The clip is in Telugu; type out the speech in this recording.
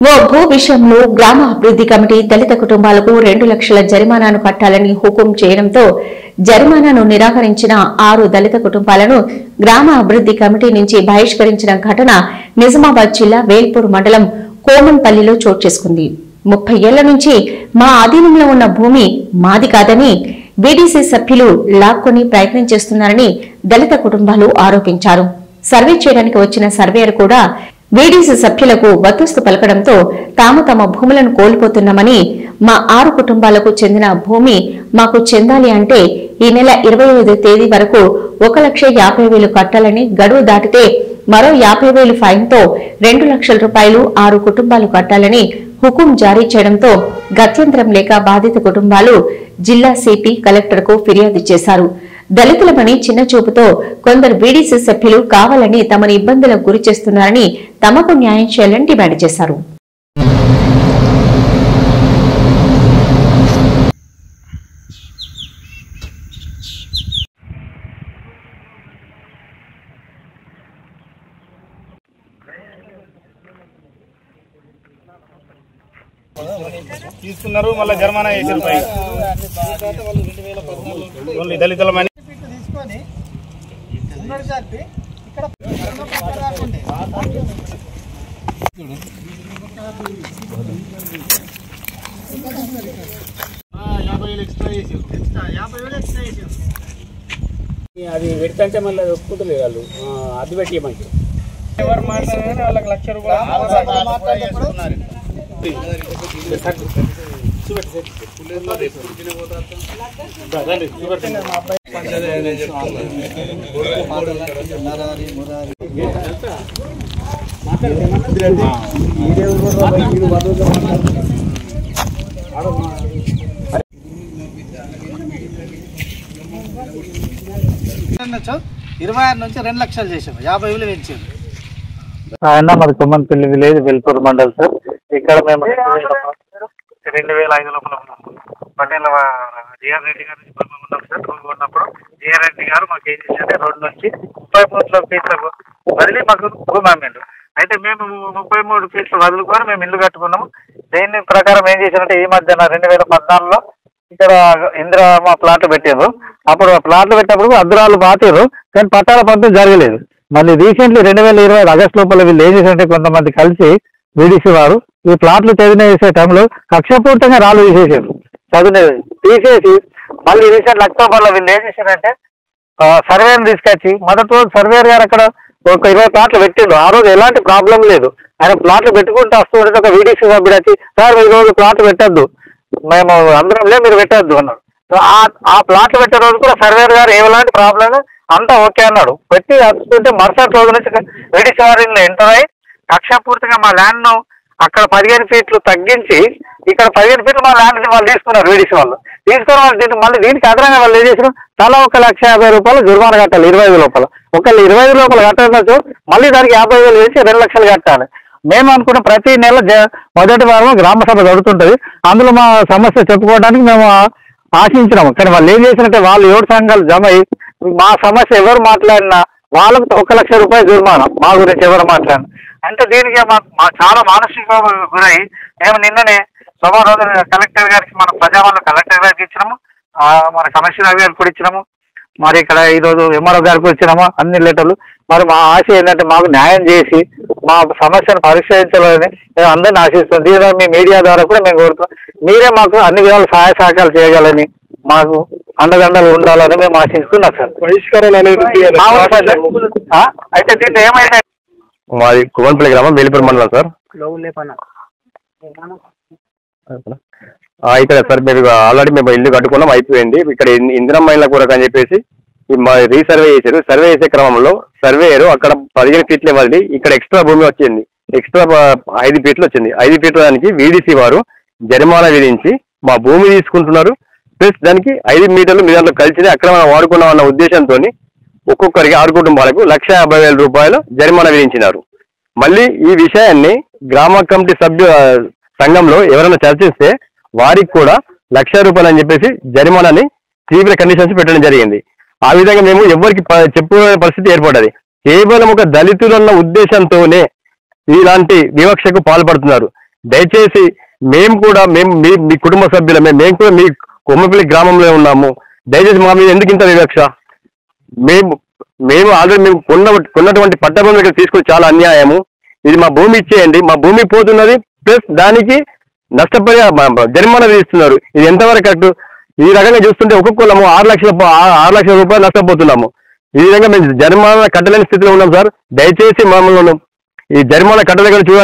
ఓ భూ విషయంలో గ్రామ అభివృద్ధి కమిటీ దళిత కుటుంబాలకు 2 లక్షల జరిమానాను కట్టాలని హుకుం చేయడంతో జరిమానాను నిరాకరించిన 6 దళిత కుటుంబాలను గ్రామ అభివృద్ధి కమిటీ నుంచి బహిష్కరించిన ఘటన నిజామాబాద్ జిల్లా వేల్పూర్ మండలం కోమన్పల్లిలో చోటు చేసుకుంది. 30 ఏళ్ల నుంచి మా ఆధీనంలో ఉన్న భూమి మాది కాదని బీడీసీ సభ్యులు లాక్కొని ప్రయత్నం చేస్తున్నారని దళిత కుటుంబాలు ఆరోపించారు. సర్వే చేయడానికి వచ్చిన సర్వేయర్ కూడా బీడీసీ సభ్యులకు వత్తుస్తు పలకడంతో తాము తమ భూములను కోల్పోతున్నామని, మా 6 కుటుంబాలకు చెందిన భూమి మాకు చెందాలి అంటే ఈ నెల 25వ తేదీ వరకు 1,50,000 కట్టాలని, గడువు దాటితే మరో 50,000 ఫైన్తో 2 లక్షల రూపాయలు 6 కుటుంబాలు కట్టాలని హుకుం జారీ చేయడంతో గత్యంతరం లేక బాధిత కుటుంబాలు జిల్లా సిపి కలెక్టర్కు ఫిర్యాదు చేశారు. దళితులమని చిన్న చూపుతో కొందరు బీడీసీ సభ్యులు కావాలని తమను ఇబ్బందులకు గురి చేస్తున్నారని, తమకు న్యాయం చేయాలని డిమాండ్ చేశారు. తీసుకున్నారు, మళ్ళీ జరిమానా వేసారు. దళితులమని అది పెడితే మళ్ళీ అది ఒప్పుకుంటలేదు. వాళ్ళు అది పెట్టి మంచి ఎవరు మాట్లాడారు వాళ్ళకి 1,00,000 రూపాయలు. నుంచి 2 లక్షలు చేసాము, 50,000 పెంచాము. మాది కొమ్మన్పల్లి విలేజ్ వెల్పూర్ మండల్ సార్. ఇక్కడ మేము 2005 లోపల పటేల్ జిఆర్ రెడ్డి గారి భూమి ఉన్నాం సార్. భూమి ఉన్నప్పుడు జిఆర్ రెడ్డి గారు మాకు ఏం చేశారంటే రోడ్డు నుంచి 33 ఫీట్లకు వదిలి మాకు భూమి అమ్మిండు. అయితే మేము 33 ఫీట్లు వదులుకొని మేము ఇల్లు కట్టుకున్నాము. దీని ప్రకారం ఏం చేశారంటే ఈ మధ్యన 2014లో ఇక్కడ ఇందిరామ ప్లాట్లు పెట్టారు. అప్పుడు ప్లాట్లు పెట్టినప్పుడు అద్దురాలు పాతారు, కానీ పట్టాల పంపిణీ జరగలేదు. మళ్ళీ రీసెంట్లీ 2020 ఆగస్టు లోపల వీళ్ళు ఏం చేశారంటే కొంతమంది కలిసి బీడీసీ వారు ఈ ప్లాట్లు చదివిన వేసే టైంలో కక్షపూర్తంగా రాళ్ళు తీసేసారు. తీసేసి మళ్ళీ రీసెంట్ అక్టోబర్లో వీళ్ళు ఏం చేశారంటే సర్వేని తీసుకొచ్చి మొదటి రోజు సర్వేర్ గారు అక్కడ ఒక 20 ప్లాట్లు పెట్టిండు. ఆ రోజు ఎలాంటి ప్రాబ్లం లేదు. ఆయన ప్లాట్లు పెట్టుకుంటూ వస్తూ ఉంటే ఒక బీడీసీ సభ్యుడు వచ్చి, సార్ ఈ రోజు ప్లాట్లు పెట్టద్దు, మేము అందరంలే మీరు పెట్టద్దు అన్నాడు. ఆ ప్లాట్లు పెట్టే రోజు కూడా సర్వేర్ గారు ఎలాంటి ప్రాబ్లం అంతా ఓకే అన్నాడు. పెట్టి వస్తుంటే మరుసటి రోజు నుంచి బీడీసీ వారిని ఎంటర్ అయ్యి కక్షపూర్తిగా మా ల్యాండ్ను అక్కడ 15 ఫీట్లు తగ్గించి ఇక్కడ 15 ఫీట్లు మా ల్యాండ్ వాళ్ళు తీసుకున్నారు. బీడీసీ వాళ్ళు తీసుకున్న వాళ్ళు మళ్ళీ దీనికి అదనంగా వాళ్ళు ఏం చేశారు, తలా 1,50,000 రూపాయలు జుర్మానా కట్టాలి. 25 లోపల 25 లోపల కట్టవచ్చు, మళ్ళీ దానికి 50,000 వేసి 2 లక్షలు కట్టాలి. మేము అనుకున్న ప్రతి నెల మొదటి వారం గ్రామ సభ జరుగుతుంటుంది. అందులో మా సమస్య చెప్పుకోవడానికి మేము ఆశించినాము. కానీ వాళ్ళు ఏం చేసినట్టే వాళ్ళు 7 సంఘాలు జమ అయ్యి మా సమస్య ఎవరు మాట్లాడినా వాళ్ళకు 1,00,000 రూపాయలు జుర్మానా, మా గురించి ఎవరు మాట్లాడినా అంటే దీనికి చాలా మానసిక గురై మేము నిన్ననే సోమవారం రోజు కలెక్టర్ గారికి మన ప్రజావాళ్ళు కలెక్టర్ గారికి ఇచ్చినాము, మన కమిషనర్ గారికి కూడా ఇచ్చినాము, మరి ఇక్కడ ఈరోజు ఎంఆర్ఓ గారికి ఇచ్చినాము అన్ని లెటర్లు. మరి మా ఆశ ఏంటంటే మాకు న్యాయం చేసి మా సమస్యను పరిష్కరించాలని మేము అందరినీ ఆశిస్తాం. దీనిలో మీ మీడియా ద్వారా కూడా మేము కోరుతాం, మీరే మాకు అన్ని విధాలు సహాయ సహకారాలు చేయగలని, మాకు అండదండలు ఉండాలని మేము ఆశిస్తున్నాం సార్. పరిష్కారాలు అనేది అయితే దీంట్లో ఏమైనా మాది కొమ్మన్పల్లి గ్రామం వేలిపూర్ మండలం సార్. ఇక్కడ సార్ మీరు ఆల్రెడీ మేము ఇల్లు కట్టుకున్నాం, అయిపోయింది. ఇక్కడ ఇందిరమ్మ ఇళ్ళ కొరకు అని చెప్పేసి రీసర్వే చేశారు. సర్వే చేసే క్రమంలో సర్వేయరు అక్కడ 15 ఫీట్లే వదిలి ఇక్కడ ఎక్స్ట్రా భూమి వచ్చింది, ఎక్స్ట్రా 5 ఫీట్లు వచ్చింది. 5 ఫీట్ల దానికి వీడీసీ వారు జరిమానా విధించి మా భూమి తీసుకుంటున్నారు, ప్లస్ దానికి 5 మీటర్లు మీ దాంట్లో కలిసి అక్కడ మనం వాడుకున్నాం అన్న ఉద్దేశంతో ఒక్కొక్కరికి 6 కుటుంబాలకు 1,50,000 రూపాయలు జరిమానా విధించినారు. మళ్ళీ ఈ విషయాన్ని గ్రామ కమిటీ సంఘంలో ఎవరైనా చర్చిస్తే వారికి కూడా 1,00,000 రూపాయలు అని చెప్పేసి జరిమానాని తీవ్ర కండిషన్స్ పెట్టడం జరిగింది. ఆ విధంగా మేము ఎవరికి చెప్పుకునే పరిస్థితి ఏర్పడ్డది. కేవలం ఒక దళితులన్న ఉద్దేశంతోనే ఇలాంటి వివక్షకు పాల్పడుతున్నారు. దయచేసి మేము కూడా మీ కుటుంబ సభ్యులమే, మేము కూడా మీ కొమ్మపల్లి గ్రామంలో ఉన్నాము. దయచేసి మా మీద ఎందుకు ఇంత వివక్ష? మేము ఆల్రెడీ మేము కొన్నటువంటి పట్ట భూమి ఇక్కడ తీసుకుని చాలా అన్యాయము. ఇది మా భూమి ఇచ్చేయండి. మా భూమి పోతున్నది, ప్లస్ దానికి నష్టపరి జరిమానా విధిస్తున్నారు. ఇది ఎంతవరకు కరెక్ట్? ఈ రకంగా చూస్తుంటే ఒక్కొక్కళ్ళము 6 లక్షల రూపాయలు నష్టపోతున్నాము. ఈ విధంగా మేము జరిమానా కట్టలేని స్థితిలో ఉన్నాం సార్. దయచేసి మమ్మల్ని ఈ జరిమానా కట్టలేక చూడండి.